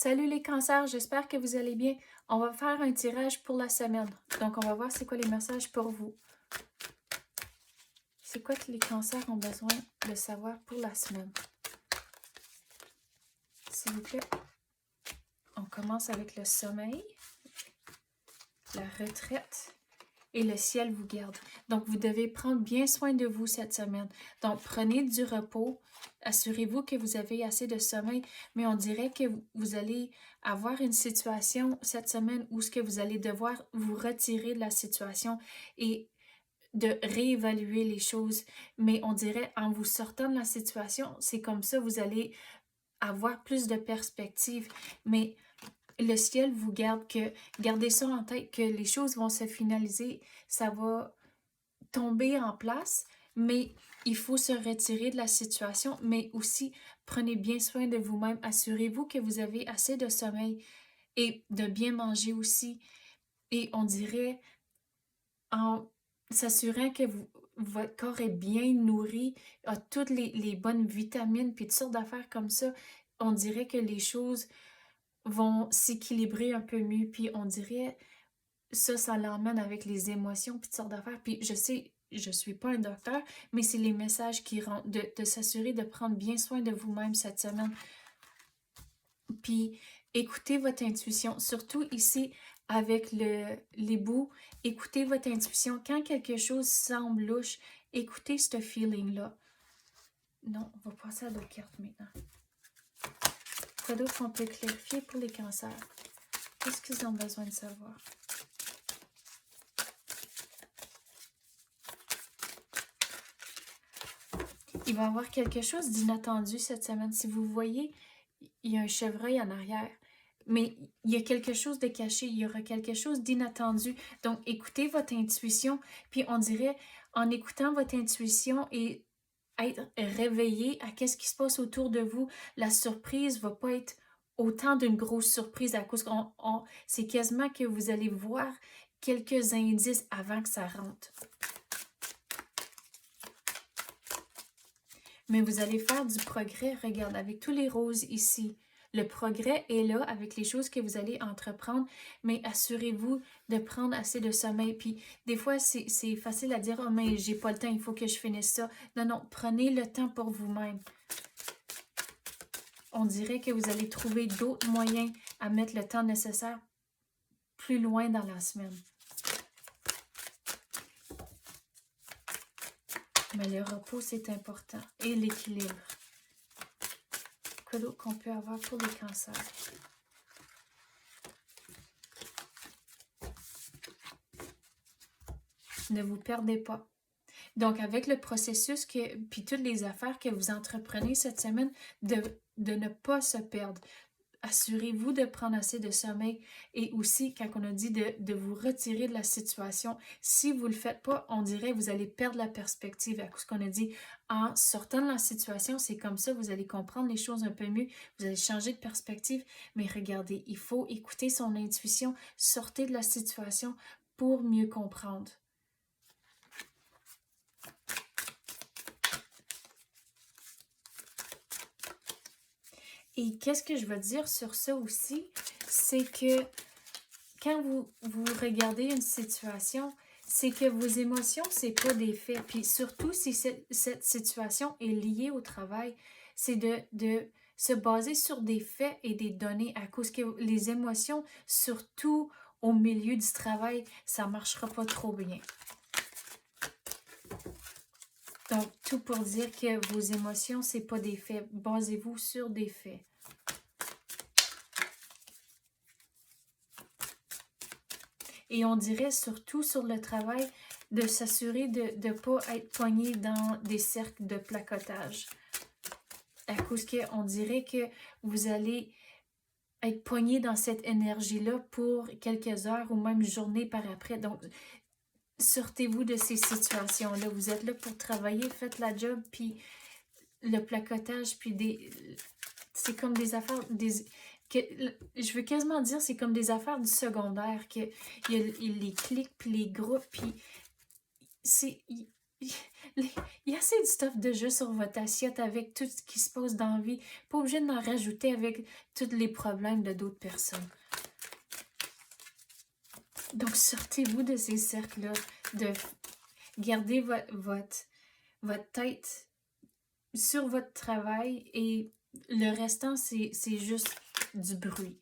Salut les cancers, j'espère que vous allez bien. On va faire un tirage pour la semaine. Donc, on va voir c'est quoi les messages pour vous. C'est quoi que les cancers ont besoin de savoir pour la semaine? S'il vous plaît. On commence avec le sommeil, la retraite et le ciel vous garde. Donc, vous devez prendre bien soin de vous cette semaine. Donc, prenez du repos. Assurez-vous que vous avez assez de sommeil, mais on dirait que vous allez avoir une situation cette semaine où ce que vous allez devoir vous retirer de la situation et de réévaluer les choses. Mais on dirait en vous sortant de la situation, c'est comme ça, vous allez avoir plus de perspective. Mais le ciel vous garde que, gardez ça en tête, que les choses vont se finaliser, ça va tomber en place, mais il faut se retirer de la situation, mais aussi prenez bien soin de vous-même, assurez-vous que vous avez assez de sommeil et de bien manger aussi. Et on dirait, en s'assurant que votre corps est bien nourri, a toutes les bonnes vitamines, puis toutes sortes d'affaires comme ça, on dirait que les choses vont s'équilibrer un peu mieux, puis on dirait, ça l'emmène avec les émotions, puis toutes sortes d'affaires, puis je sais, je suis pas un docteur, mais c'est les messages qui rentrent, de s'assurer de prendre bien soin de vous-même cette semaine, puis écoutez votre intuition, surtout ici avec les bouts, écoutez votre intuition, quand quelque chose semble louche, écoutez ce feeling-là. Non, on va passer à d'autres cartes maintenant. Quoi d'autre qu'on peut clarifier pour les cancers? Qu'est-ce qu'ils ont besoin de savoir? Il va y avoir quelque chose d'inattendu cette semaine. Si vous voyez, il y a un chevreuil en arrière, mais il y a quelque chose de caché, il y aura quelque chose d'inattendu. Donc, écoutez votre intuition, puis on dirait, en écoutant votre intuition et être réveillé à qu'est-ce qui se passe autour de vous, la surprise va pas être autant d'une grosse surprise à cause qu'on c'est quasiment que vous allez voir quelques indices avant que ça rentre. Mais vous allez faire du progrès, regarde, avec tous les roses ici. Le progrès est là avec les choses que vous allez entreprendre, mais assurez-vous de prendre assez de sommeil. Puis des fois, c'est facile à dire, oh mais j'ai pas le temps, il faut que je finisse ça. Non, non, prenez le temps pour vous-même. On dirait que vous allez trouver d'autres moyens à mettre le temps nécessaire plus loin dans la semaine. Mais le repos, c'est important. Et l'équilibre. Quoi d'autre qu'on peut avoir pour les cancers? Ne vous perdez pas. Donc, avec le processus, puis toutes les affaires que vous entreprenez cette semaine, de ne pas se perdre. Assurez-vous de prendre assez de sommeil et aussi, quand on a dit de vous retirer de la situation, si vous ne le faites pas, on dirait que vous allez perdre la perspective. À cause qu'on a dit, en sortant de la situation, c'est comme ça, vous allez comprendre les choses un peu mieux, vous allez changer de perspective. Mais regardez, il faut écouter son intuition, sortez de la situation pour mieux comprendre. Et qu'est-ce que je veux dire sur ça aussi, c'est que quand vous regardez une situation, c'est que vos émotions, c'est pas des faits. Puis surtout si cette situation est liée au travail, c'est de se baser sur des faits et des données à cause que les émotions, surtout au milieu du travail, ça marchera pas trop bien. Donc, tout pour dire que vos émotions, c'est pas des faits. Basez-vous sur des faits. Et on dirait surtout sur le travail de s'assurer de ne pas être poigné dans des cercles de placotage. À cause qu'on dirait que vous allez être poigné dans cette énergie-là pour quelques heures ou même journées par après. Donc, sortez-vous de ces situations-là. Vous êtes là pour travailler, faites la job, puis le placotage, puis c'est comme des affaires... je veux quasiment dire c'est comme des affaires du secondaire, que il y a les clics puis les groupes, puis il y a assez de stuff déjà sur votre assiette avec tout ce qui se passe dans la vie. Pas obligé d'en rajouter avec tous les problèmes de d'autres personnes. Donc, sortez-vous de ces cercles-là, de garder votre tête sur votre travail et le restant, c'est juste du bruit.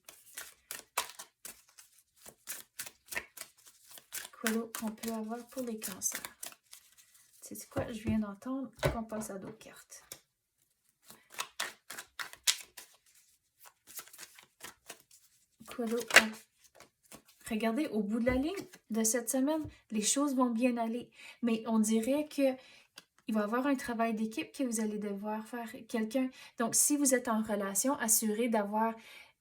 Quoi d'autre qu'on peut avoir pour les cancers? C'est quoi? Je viens d'entendre qu'on passe à d'autres cartes. Quoi d'autre? Regardez, au bout de la ligne de cette semaine, les choses vont bien aller. Mais on dirait que il va y avoir un travail d'équipe que vous allez devoir faire. Donc, si vous êtes en relation, assurez d'avoir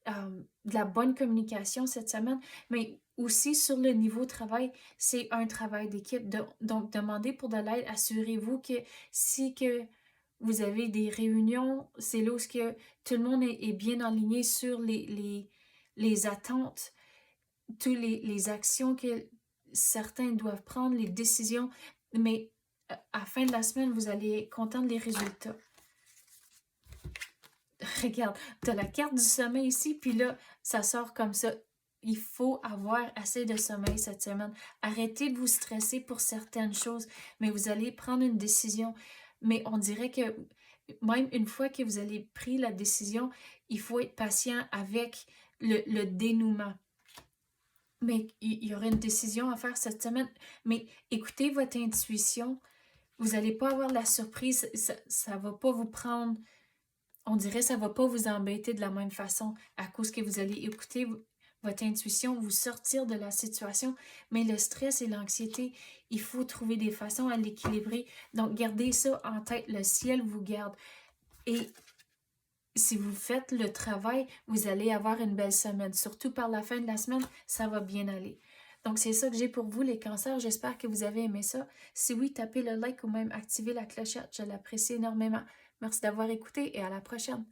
de la bonne communication cette semaine. Mais aussi, sur le niveau travail, c'est un travail d'équipe. Donc, demandez pour de l'aide. Assurez-vous que si que vous avez des réunions, c'est là où que tout le monde est bien aligné sur les attentes, toutes les actions que certains doivent prendre, les décisions, mais à la fin de la semaine, vous allez être content des résultats. Regarde, tu as la carte du sommeil ici, puis là, ça sort comme ça. Il faut avoir assez de sommeil cette semaine. Arrêtez de vous stresser pour certaines choses, mais vous allez prendre une décision. Mais on dirait que même une fois que vous avez pris la décision, il faut être patient avec le dénouement. Mais il y aura une décision à faire cette semaine. Mais écoutez votre intuition. Vous n'allez pas avoir la surprise. Ça ne va pas vous prendre... On dirait que ça ne va pas vous embêter de la même façon à cause que vous allez écouter votre intuition, vous sortir de la situation. Mais le stress et l'anxiété, il faut trouver des façons à l'équilibrer. Donc, gardez ça en tête. Le ciel vous garde. Et si vous faites le travail, vous allez avoir une belle semaine. Surtout par la fin de la semaine, ça va bien aller. Donc, c'est ça que j'ai pour vous, les cancers. J'espère que vous avez aimé ça. Si oui, tapez le like ou même activez la clochette. Je l'apprécie énormément. Merci d'avoir écouté et à la prochaine.